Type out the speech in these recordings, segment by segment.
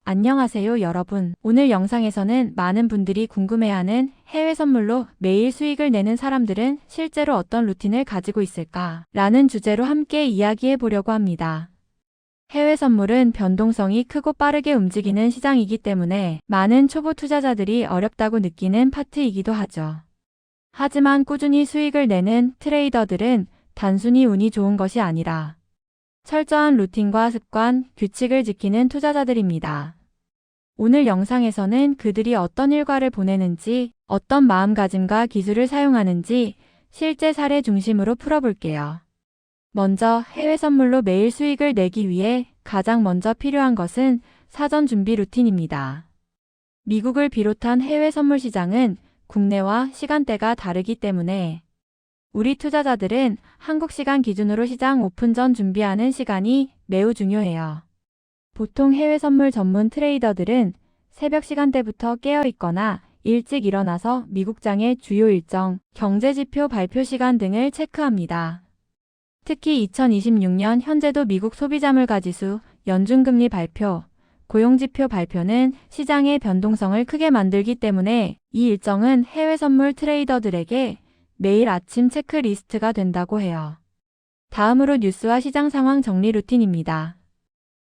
안녕하세요, 여러분. 오늘 영상에서는 많은 분들이 궁금해하는 해외 선물로 매일 수익을 내는 사람들은 실제로 어떤 루틴을 가지고 있을까? 라는 주제로 함께 이야기해 보려고 합니다. 해외 선물은 변동성이 크고 빠르게 움직이는 시장이기 때문에 많은 초보 투자자들이 어렵다고 느끼는 파트이기도 하죠. 하지만 꾸준히 수익을 내는 트레이더들은 단순히 운이 좋은 것이 아니라 철저한 루틴과 습관, 규칙을 지키는 투자자들입니다. 오늘 영상에서는 그들이 어떤 일과를 보내는지, 어떤 마음가짐과 기술을 사용하는지 실제 사례 중심으로 풀어볼게요. 먼저 해외 선물로 매일 수익을 내기 위해 가장 먼저 필요한 것은 사전 준비 루틴입니다. 미국을 비롯한 해외 선물 시장은 국내와 시간대가 다르기 때문에 우리 투자자들은 한국 시간 기준으로 시장 오픈 전 준비하는 시간이 매우 중요해요. 보통 해외 선물 전문 트레이더들은 새벽 시간대부터 깨어 있거나 일찍 일어나서 미국장의 주요 일정, 경제지표 발표 시간 등을 체크합니다. 특히 2026년 현재도 미국 소비자물가 지수, 연준금리 발표, 고용지표 발표는 시장의 변동성을 크게 만들기 때문에 이 일정은 해외 선물 트레이더들에게 매일 아침 체크리스트가 된다고 해요. 다음으로 뉴스와 시장 상황 정리 루틴입니다.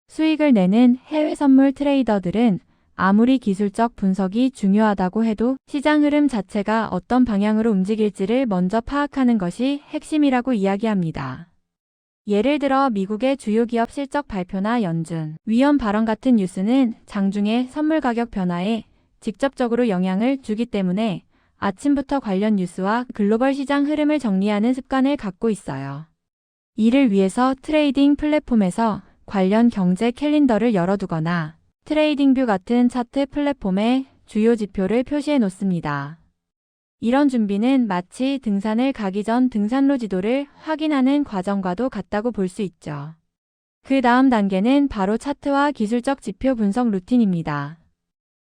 수익을 내는 해외 선물 트레이더들은 아무리 기술적 분석이 중요하다고 해도 시장 흐름 자체가 어떤 방향으로 움직일지를 먼저 파악하는 것이 핵심이라고 이야기합니다. 예를 들어 미국의 주요 기업 실적 발표나 연준, 위원 발언 같은 뉴스는 장중의 선물 가격 변화에 직접적으로 영향을 주기 때문에 아침부터 관련 뉴스와 글로벌 시장 흐름을 정리하는 습관을 갖고 있어요. 이를 위해서 트레이딩 플랫폼에서 관련 경제 캘린더를 열어두거나 트레이딩뷰 같은 차트 플랫폼에 주요 지표를 표시해 놓습니다. 이런 준비는 마치 등산을 가기 전 등산로 지도를 확인하는 과정과도 같다고 볼 수 있죠. 그 다음 단계는 바로 차트와 기술적 지표 분석 루틴입니다.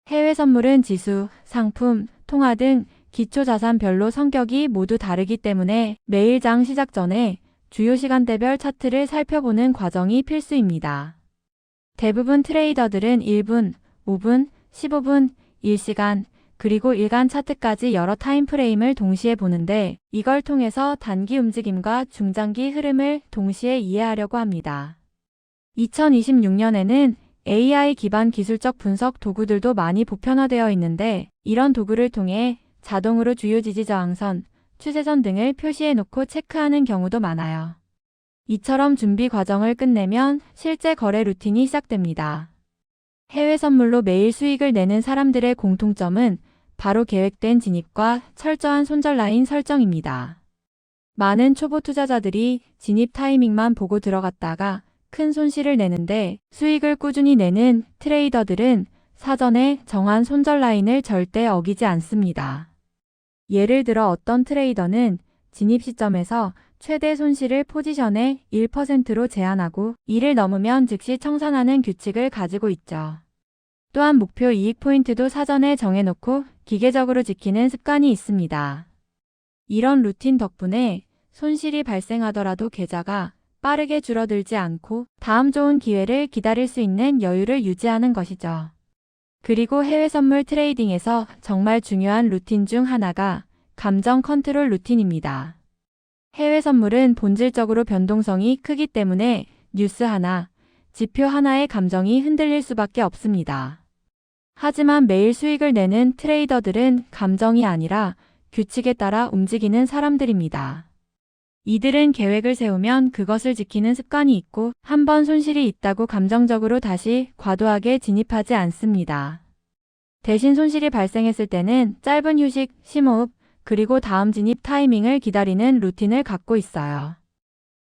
해외 선물은 지수, 상품, 통화 등 기초자산별로 성격이 모두 다르기 때문에 매일 장 시작 전에 주요 시간대별 차트를 살펴보는 과정이 필수입니다. 대부분 트레이더들은 1분, 5분, 15분, 1시간, 그리고 일간 차트까지 여러 타임프레임을 동시에 보는데 이걸 통해서 단기 움직임과 중장기 흐름을 동시에 이해하려고 합니다. 2026년에는 AI 기반 기술적 분석 도구들도 많이 보편화되어 있는데 이런 도구를 통해 자동으로 주요 지지 저항선, 추세선 등을 표시해 놓고 체크하는 경우도 많아요. 이처럼 준비 과정을 끝내면 실제 거래 루틴이 시작됩니다. 해외 선물로 매일 수익을 내는 사람들의 공통점은 바로 계획된 진입과 철저한 손절 라인 설정입니다. 많은 초보 투자자들이 진입 타이밍만 보고 들어갔다가 큰 손실을 내는데 수익을 꾸준히 내는 트레이더들은 사전에 정한 손절 라인을 절대 어기지 않습니다. 예를 들어 어떤 트레이더는 진입 시점에서 최대 손실을 포지션의 1%로 제한하고 이를 넘으면 즉시 청산하는 규칙을 가지고 있죠. 또한 목표 이익 포인트도 사전에 정해놓고 기계적으로 지키는 습관이 있습니다. 이런 루틴 덕분에 손실이 발생하더라도 계좌가 빠르게 줄어들지 않고 다음 좋은 기회를 기다릴 수 있는 여유를 유지하는 것이죠. 그리고 해외 선물 트레이딩에서 정말 중요한 루틴 중 하나가 감정 컨트롤 루틴입니다. 해외 선물은 본질적으로 변동성이 크기 때문에 뉴스 하나, 지표 하나의 감정이 흔들릴 수밖에 없습니다. 하지만 매일 수익을 내는 트레이더들은 감정이 아니라 규칙에 따라 움직이는 사람들입니다. 이들은 계획을 세우면 그것을 지키는 습관이 있고 한 번 손실이 있다고 감정적으로 다시 과도하게 진입하지 않습니다. 대신 손실이 발생했을 때는 짧은 휴식, 심호흡, 그리고 다음 진입 타이밍을 기다리는 루틴을 갖고 있어요.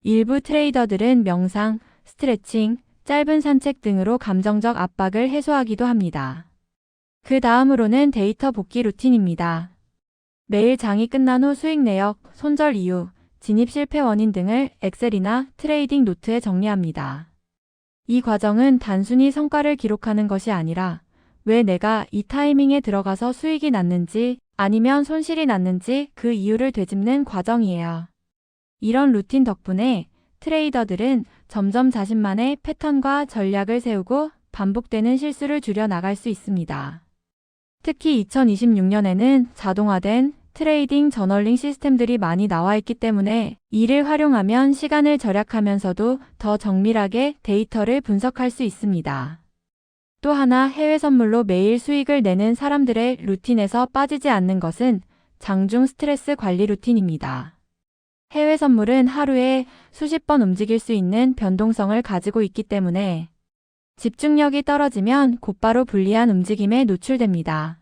일부 트레이더들은 명상, 스트레칭, 짧은 산책 등으로 감정적 압박을 해소하기도 합니다. 그 다음으로는 데이터 복귀 루틴입니다. 매일 장이 끝난 후 수익 내역, 손절 이유, 진입 실패 원인 등을 엑셀이나 트레이딩 노트에 정리합니다. 이 과정은 단순히 성과를 기록하는 것이 아니라 왜 내가 이 타이밍에 들어가서 수익이 났는지 아니면 손실이 났는지 그 이유를 되짚는 과정이에요. 이런 루틴 덕분에 트레이더들은 점점 자신만의 패턴과 전략을 세우고 반복되는 실수를 줄여 나갈 수 있습니다. 특히 2026년에는 자동화된 트레이딩 저널링 시스템들이 많이 나와 있기 때문에 이를 활용하면 시간을 절약하면서도 더 정밀하게 데이터를 분석할 수 있습니다. 또 하나 해외 선물로 매일 수익을 내는 사람들의 루틴에서 빠지지 않는 것은 장중 스트레스 관리 루틴입니다. 해외 선물은 하루에 수십 번 움직일 수 있는 변동성을 가지고 있기 때문에 집중력이 떨어지면 곧바로 불리한 움직임에 노출됩니다.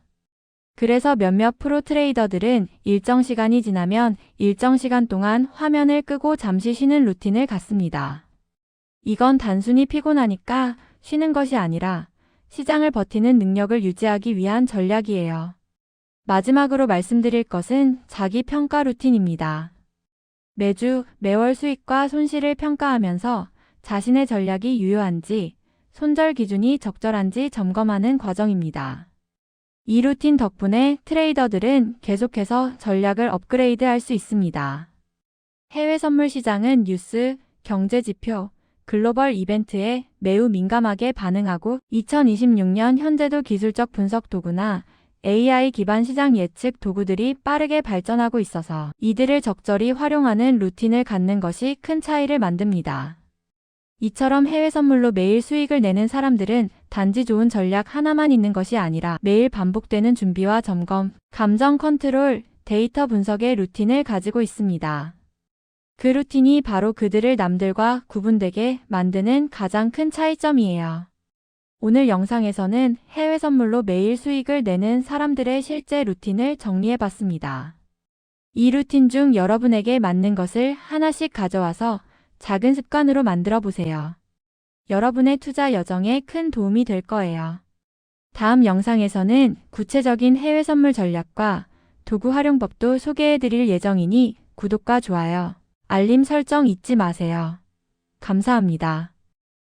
그래서 몇몇 프로 트레이더들은 일정 시간이 지나면 일정 시간 동안 화면을 끄고 잠시 쉬는 루틴을 갖습니다. 이건 단순히 피곤하니까 쉬는 것이 아니라 시장을 버티는 능력을 유지하기 위한 전략이에요. 마지막으로 말씀드릴 것은 자기 평가 루틴입니다. 매주, 매월 수익과 손실을 평가하면서 자신의 전략이 유효한지, 손절 기준이 적절한지 점검하는 과정입니다. 이 루틴 덕분에 트레이더들은 계속해서 전략을 업그레이드할 수 있습니다. 해외 선물 시장은 뉴스, 경제 지표, 글로벌 이벤트에 매우 민감하게 반응하고 2026년 현재도 기술적 분석 도구나 AI 기반 시장 예측 도구들이 빠르게 발전하고 있어서 이들을 적절히 활용하는 루틴을 갖는 것이 큰 차이를 만듭니다. 이처럼 해외 선물로 매일 수익을 내는 사람들은 단지 좋은 전략 하나만 있는 것이 아니라 매일 반복되는 준비와 점검, 감정 컨트롤, 데이터 분석의 루틴을 가지고 있습니다. 그 루틴이 바로 그들을 남들과 구분되게 만드는 가장 큰 차이점이에요. 오늘 영상에서는 해외 선물로 매일 수익을 내는 사람들의 실제 루틴을 정리해봤습니다. 이 루틴 중 여러분에게 맞는 것을 하나씩 가져와서 작은 습관으로 만들어 보세요. 여러분의 투자 여정에 큰 도움이 될 거예요. 다음 영상에서는 구체적인 해외 선물 전략과 도구 활용법도 소개해 드릴 예정이니 구독과 좋아요, 알림 설정 잊지 마세요. 감사합니다.